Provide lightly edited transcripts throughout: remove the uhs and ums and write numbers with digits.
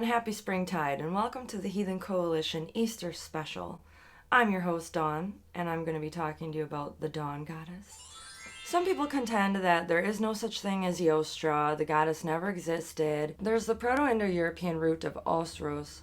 Happy Springtide, and welcome to the Heathen Coalition Easter Special. I'm your host, Dawn, and I'm going to be talking to you about the Dawn Goddess. Some people contend that there is no such thing as Ostara, the goddess never existed. There's the Proto-Indo-European root of Ostros.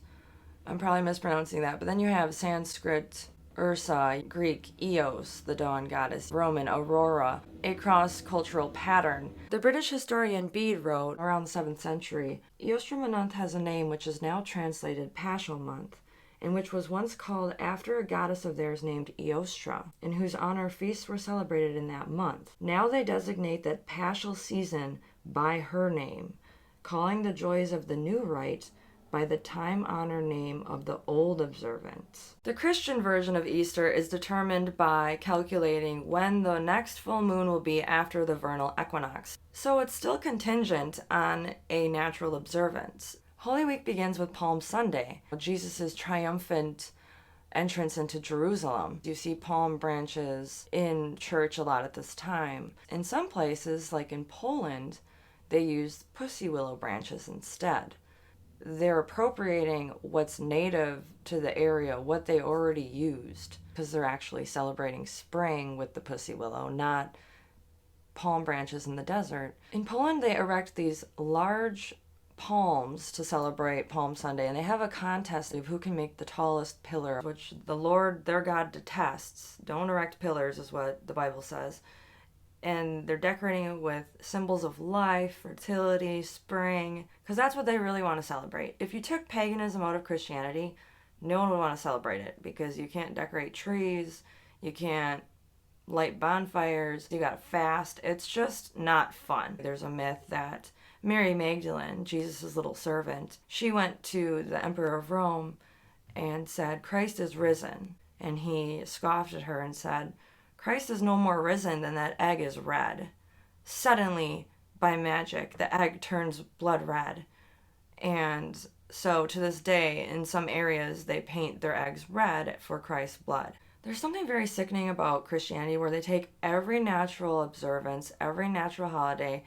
I'm probably mispronouncing that, but then you have Sanskrit Ursa, Greek Eos, the dawn goddess, Roman Aurora, a cross-cultural pattern. The British historian Bede wrote, around the 7th century, Eostra month has a name which is now translated Paschal month, and which was once called after a goddess of theirs named Eostra, in whose honor feasts were celebrated in that month. Now they designate that Paschal season by her name, calling the joys of the new rite by the time-honored name of the old observance. The Christian version of Easter is determined by calculating when the next full moon will be after the vernal equinox, so it's still contingent on a natural observance. Holy Week begins with Palm Sunday, Jesus' triumphant entrance into Jerusalem. You see palm branches in church a lot at this time. In some places, like in Poland, they use pussy willow branches instead. They're appropriating what's native to the area, what they already used, because they're actually celebrating spring with the pussy willow, not palm branches in the desert. In Poland, they erect these large palms to celebrate Palm Sunday, and they have a contest of who can make the tallest pillar, which the Lord, their God, detests. Don't erect pillars, is what the Bible says. And they're decorating it with symbols of life, fertility, spring, because that's what they really want to celebrate. If you took paganism out of Christianity, no one would want to celebrate it, because you can't decorate trees, you can't light bonfires, you gotta fast. It's just not fun. There's a myth that Mary Magdalene, Jesus' little servant, she went to the Emperor of Rome and said, "Christ is risen." And he scoffed at her and said, "Christ is no more risen than that egg is red." Suddenly, by magic, the egg turns blood red. And so to this day, in some areas, they paint their eggs red for Christ's blood. There's something very sickening about Christianity where they take every natural observance, every natural holiday,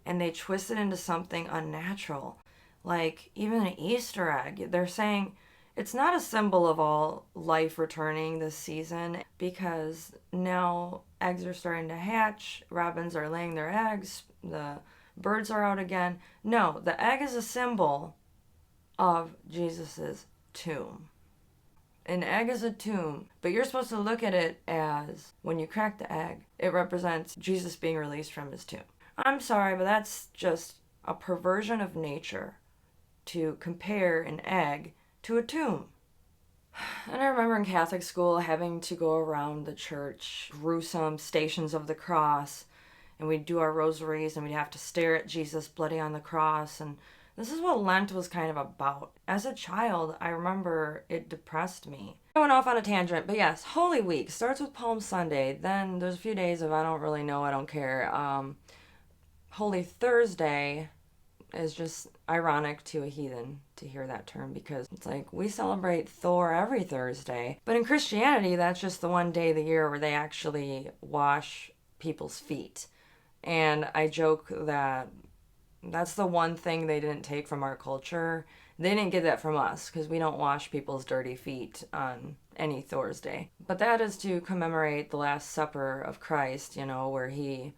and they twist it into something unnatural. Like even an Easter egg. They're saying it's not a symbol of all life returning this season, because now eggs are starting to hatch, robins are laying their eggs, the birds are out again. No, the egg is a symbol of Jesus's tomb. An egg is a tomb, but you're supposed to look at it as, when you crack the egg, it represents Jesus being released from his tomb. I'm sorry, but that's just a perversion of nature to compare an egg to a tomb. And I remember in Catholic school having to go around the church, gruesome stations of the cross, and we'd do our rosaries and we'd have to stare at Jesus bloody on the cross, and this is what Lent was kind of about. As a child, I remember it depressed me. I went off on a tangent, but yes, Holy Week starts with Palm Sunday, then there's a few days of I don't really know, I don't care. Holy Thursday is just ironic to a heathen to hear that term, because it's like we celebrate Thor every Thursday. But in Christianity, that's just the one day of the year where they actually wash people's feet. And I joke that that's the one thing they didn't take from our culture. They didn't get that from us, because we don't wash people's dirty feet on any Thursday. But that is to commemorate the Last Supper of Christ, where he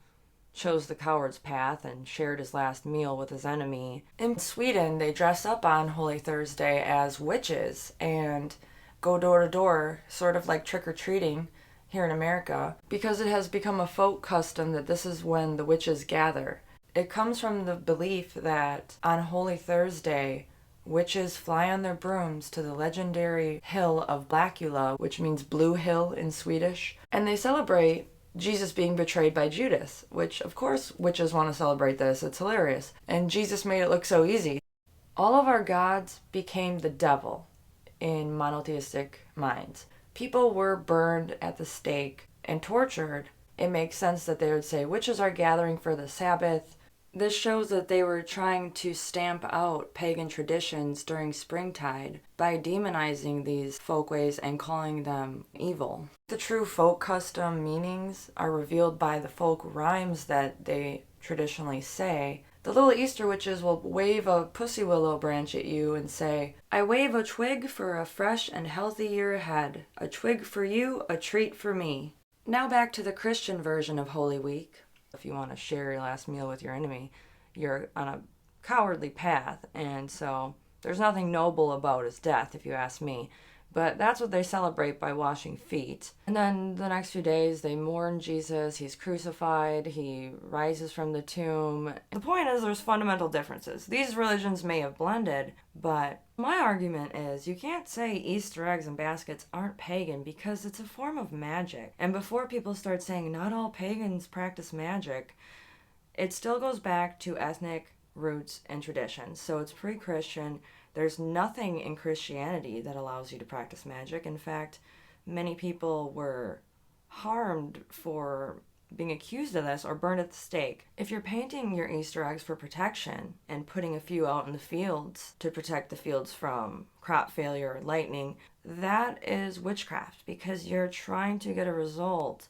chose the coward's path and shared his last meal with his enemy. In Sweden, they dress up on Holy Thursday as witches and go door to door, sort of like trick-or-treating here in America, because it has become a folk custom that this is when the witches gather. It comes from the belief that on Holy Thursday, witches fly on their brooms to the legendary hill of Blackula, which means blue hill in Swedish, and they celebrate Jesus being betrayed by Judas, which of course witches want to celebrate this. It's hilarious. And Jesus made it look so easy. All of our gods became the devil in monotheistic minds. People were burned at the stake and tortured. It makes sense that they would say witches are gathering for the Sabbath. This shows that they were trying to stamp out pagan traditions during springtide by demonizing these folkways and calling them evil. The true folk custom meanings are revealed by the folk rhymes that they traditionally say. The little Easter witches will wave a pussy willow branch at you and say, "I wave a twig for a fresh and healthy year ahead. A twig for you, a treat for me." Now back to the Christian version of Holy Week. If you want to share your last meal with your enemy, you're on a cowardly path, and so there's nothing noble about his death, if you ask me. But that's what they celebrate by washing feet. And then the next few days, they mourn Jesus. He's crucified. He rises from the tomb. The point is, there's fundamental differences. These religions may have blended, but my argument is you can't say Easter eggs and baskets aren't pagan because it's a form of magic. And before people start saying not all pagans practice magic, it still goes back to ethnic roots and traditions. So it's pre-Christian. There's nothing in Christianity that allows you to practice magic. In fact, many people were harmed for being accused of this or burned at the stake. If you're painting your Easter eggs for protection and putting a few out in the fields to protect the fields from crop failure or lightning, that is witchcraft because you're trying to get a result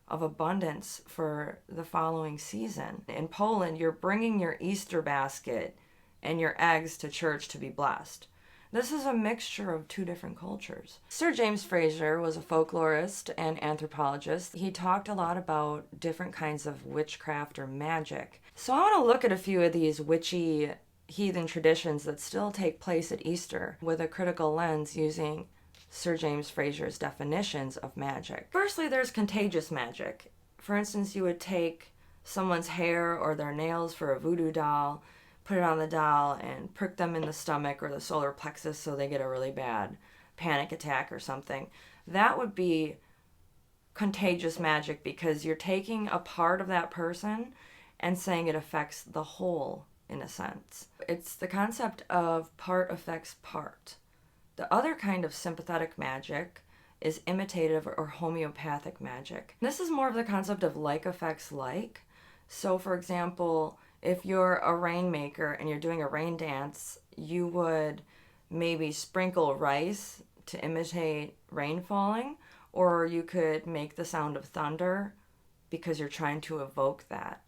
of abundance for the following season. In Poland, you're bringing your Easter basket and your eggs to church to be blessed. This is a mixture of two different cultures. Sir James Frazer was a folklorist and anthropologist. He talked a lot about different kinds of witchcraft or magic. So I want to look at a few of these witchy heathen traditions that still take place at Easter with a critical lens using Sir James Frazer's definitions of magic. Firstly, there's contagious magic. For instance, you would take someone's hair or their nails for a voodoo doll, put it on the doll, and prick them in the stomach or the solar plexus so they get a really bad panic attack or something. That would be contagious magic because you're taking a part of that person and saying it affects the whole, in a sense. It's the concept of part affects part. The other kind of sympathetic magic is imitative or homeopathic magic. This is more of the concept of like affects like. So for example, if you're a rainmaker and you're doing a rain dance, you would maybe sprinkle rice to imitate rain falling, or you could make the sound of thunder because you're trying to evoke that.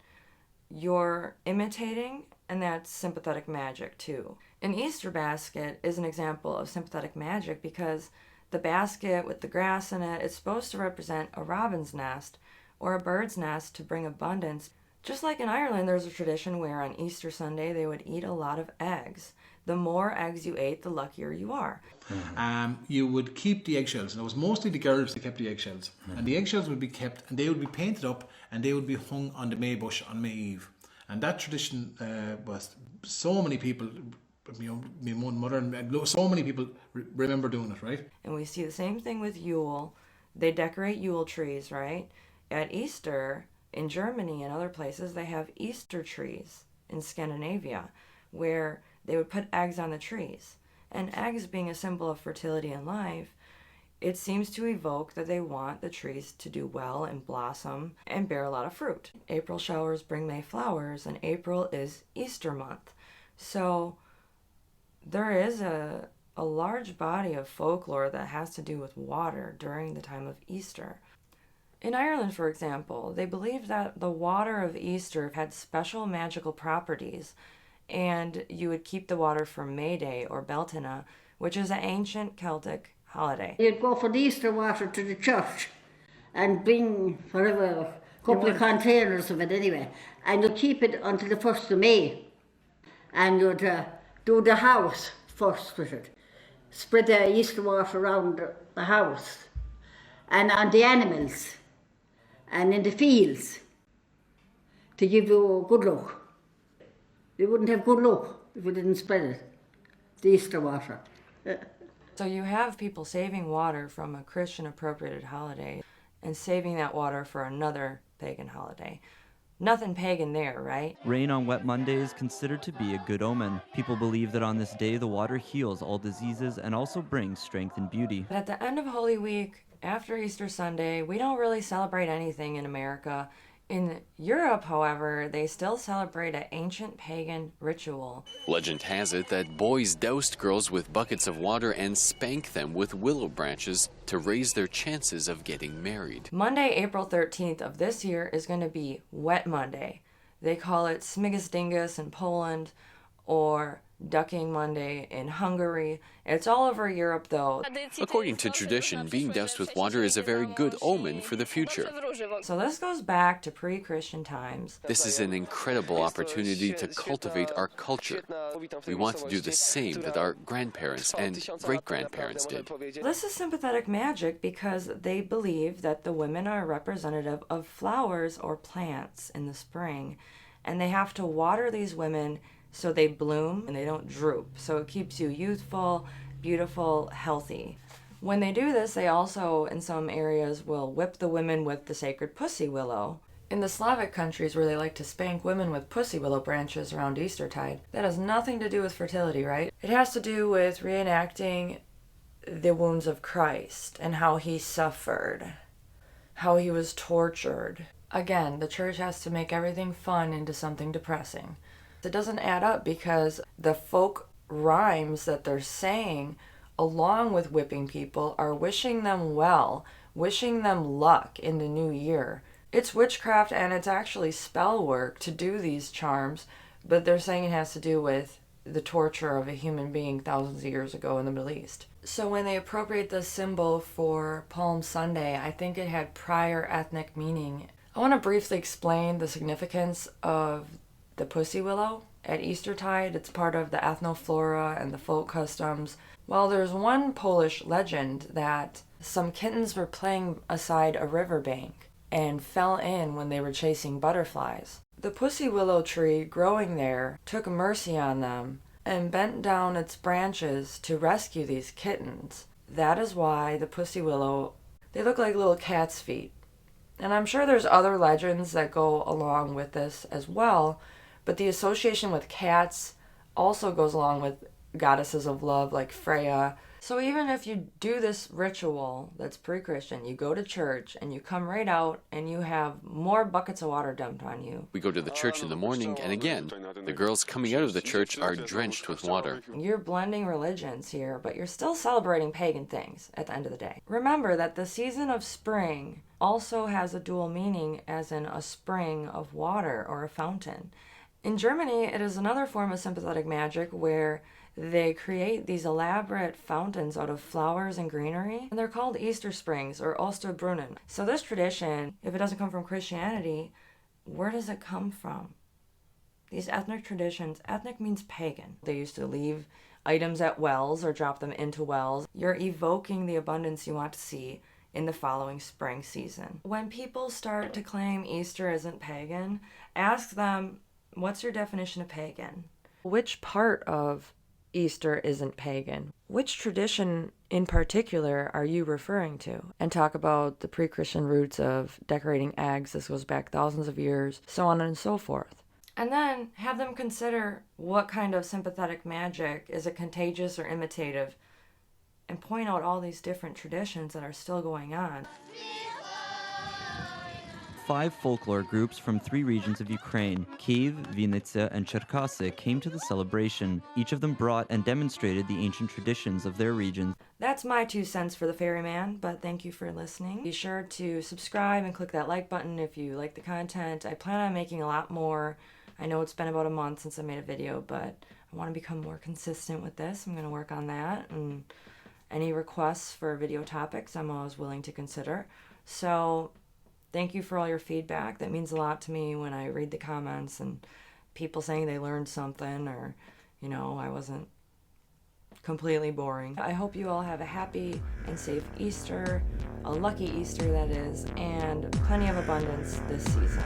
You're imitating, and that's sympathetic magic too. An Easter basket is an example of sympathetic magic because the basket with the grass in it is supposed to represent a robin's nest or a bird's nest to bring abundance. Just like in Ireland, there's a tradition where on Easter Sunday they would eat a lot of eggs. The more eggs you ate, the luckier you are. You would keep the eggshells, and it was mostly the girls that kept the eggshells. And the eggshells would be kept, and they would be painted up, and they would be hung on the May bush on May Eve. And that tradition was so many people, my mother and so many people remember doing it, right? And we see the same thing with Yule. They decorate Yule trees, right? At Easter, in Germany and other places, they have Easter trees in Scandinavia where they would put eggs on the trees. And eggs being a symbol of fertility and life, it seems to evoke that they want the trees to do well and blossom and bear a lot of fruit. April showers bring May flowers, and April is Easter month. So there is a large body of folklore that has to do with water during the time of Easter. In Ireland, for example, they believed that the water of Easter had special magical properties, and you would keep the water for May Day or Beltane, which is an ancient Celtic holiday. You'd go for the Easter water to the church and bring whatever, a couple of containers of it anyway, and you'd keep it until the 1st of May. And you'd do the house first with it. Spread the Easter water around the house and on the animals and in the fields to give you good luck. You wouldn't have good luck if you didn't spread it, the Easter water. So you have people saving water from a Christian appropriated holiday and saving that water for another pagan holiday. Nothing pagan there, right? Rain on wet Monday is considered to be a good omen. People believe that on this day the water heals all diseases and also brings strength and beauty. But at the end of Holy Week, after Easter Sunday, we don't really celebrate anything in America. In Europe, however, they still celebrate an ancient pagan ritual. Legend has it that boys doused girls with buckets of water and spanked them with willow branches to raise their chances of getting married. Monday, April 13th of this year is going to be Wet Monday. They call it Smigus in Poland or Ducking Monday in Hungary. It's all over Europe though. According to tradition, being doused with water is a very good omen for the future. So this goes back to pre-Christian times. This is an incredible opportunity to cultivate our culture. We want to do the same that our grandparents and great-grandparents did. This is sympathetic magic because they believe that the women are representative of flowers or plants in the spring, and they have to water these women so they bloom and they don't droop. So it keeps you youthful, beautiful, healthy. When they do this, they also, in some areas, will whip the women with the sacred pussy willow. In the Slavic countries where they like to spank women with pussy willow branches around Eastertide, that has nothing to do with fertility, right? It has to do with reenacting the wounds of Christ and how he suffered, how he was tortured. Again, the church has to make everything fun into something depressing. It doesn't add up because the folk rhymes that they're saying along with whipping people are wishing them well, wishing them luck in the new year. It's witchcraft and it's actually spell work to do these charms, but they're saying it has to do with the torture of a human being thousands of years ago in the Middle East. So when they appropriate this symbol for Palm Sunday, I think it had prior ethnic meaning. I want to briefly explain the significance of the pussy willow. At Eastertide, it's part of the ethnoflora and the folk customs. Well, there's one Polish legend that some kittens were playing aside a riverbank and fell in when they were chasing butterflies. The pussy willow tree growing there took mercy on them and bent down its branches to rescue these kittens. That is why the pussy willow, they look like little cat's feet. And I'm sure there's other legends that go along with this as well, but the association with cats also goes along with goddesses of love like Freya. So even if you do this ritual that's pre-Christian, you go to church and you come right out and you have more buckets of water dumped on you. We go to the church in the morning, and again, the girls coming out of the church are drenched with water. You're blending religions here, but you're still celebrating pagan things at the end of the day. Remember that the season of spring also has a dual meaning, as in a spring of water or a fountain. In Germany, it is another form of sympathetic magic where they create these elaborate fountains out of flowers and greenery, and they're called Easter Springs or Osterbrunnen. So this tradition, if it doesn't come from Christianity, where does it come from? These ethnic traditions, ethnic means pagan. They used to leave items at wells or drop them into wells. You're evoking the abundance you want to see in the following spring season. When people start to claim Easter isn't pagan, ask them, what's your definition of pagan? Which part of Easter isn't pagan? Which tradition in particular are you referring to? And talk about the pre-Christian roots of decorating eggs. This goes back thousands of years, so on and so forth. And then have them consider what kind of sympathetic magic, is it contagious or imitative? And point out all these different traditions that are still going on. 5 folklore groups from 3 regions of Ukraine, Kyiv, Vinnytsia, and Cherkasy, came to the celebration. Each of them brought and demonstrated the ancient traditions of their regions. That's my 2 cents for the ferryman, but thank you for listening. Be sure to subscribe and click that like button if you like the content. I plan on making a lot more. I know it's been about a month since I made a video, but I want to become more consistent with this. I'm going to work on that, and any requests for video topics I'm always willing to consider. So thank you for all your feedback. That means a lot to me when I read the comments and people saying they learned something, or, you know, I wasn't completely boring. I hope you all have a happy and safe Easter, a lucky Easter that is, and plenty of abundance this season.